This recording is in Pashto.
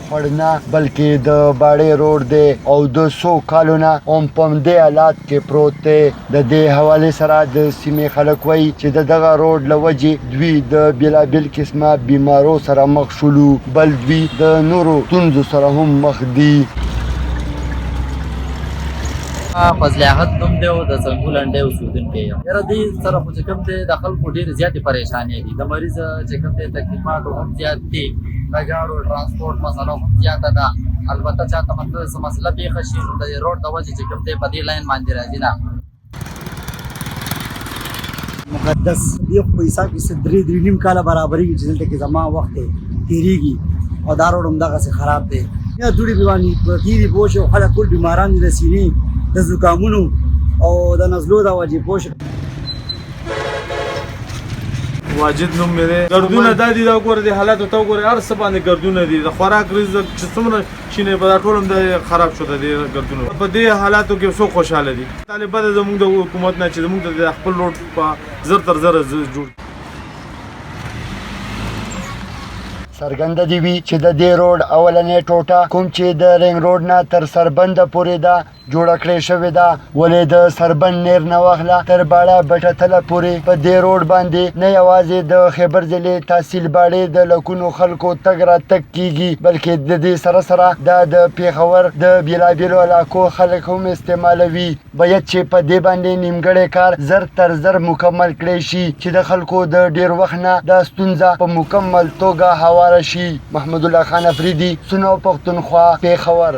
خوړ نه بلکې د باړې روډ دی او د څو کالو نه هم په همدې حالات کې پروت دی. د دې حوالې سره د سیمې خلک وایي چې د دغه روډ له وجې دوی د بېلابېل قسمه بیمارو سره مخ شولو، بل دوی د نورو ستونزو سره هم مخ دي. فضل احد نوم دی او د څنګو لنډۍ اوسېدونکی یم. یاره دې سره خو چې کوم دی د خلکو ډېرې زیاتې پریشانۍ دي. د مریض چې کوم دی تکلیفات هم زیات دي، د ګاډو ټرانسپورټ مسله هم زیاته ده. البته چاته مطلب څه مسله پېښه شي نو د روډ د وجې چې کوم دی په دې لاین باندې راځي نه مقدس دی خو په حساب کې درې نیم کاله برابرېږي چې دلته کې زما وخت تېرېږي او دا روډ همدغسې خراب دی. یا دوړې باندې پرتې دي پوه شو، خلک ټول بیماران دي د سینې د زکامونو او د نزلو د وجې پوه شو. واجد نوم مې دی. ګردونه دا دي، دا وګوره د حالاتو ته وګورئ، هر څه باندې ګردونه دي. د خوراک رزق چې څومره شینې په دا ټول هم د خراب شو د دې ګردونو. په دې حالاتو کې څوک خوشحاله دي؟ طالبه ده زموږ د حکومت نه چې زموږ د خپل روډ په زر تر زره جوړ. څرګنده دي وي چې د دې روډ اولنۍ ټوټه کوم چې د رنګ روډ نه تر سربنده پورې ده جوړه کړې شوې ده، ولې د سربند نیر نه واخله تر باړه بټه تله پورې په دې روډ باندې نه یوازې د خیبر ضلع تحصیل باړې د لکونو خلکو تګ راتګ کیږي، بلکې د دې سره سره دا د پېښور د بېلابېلو علاقو خلک هم استعمالوي. باید چې په دې باندې نیمګړی کار زر تر زر مکمل کړی شي چې د خلکو د ډېر وخت نه دا ستونزه په مکمل توګه هواره شي. محمد الله خان افریدي، سنو پښتونخوا، پېښور.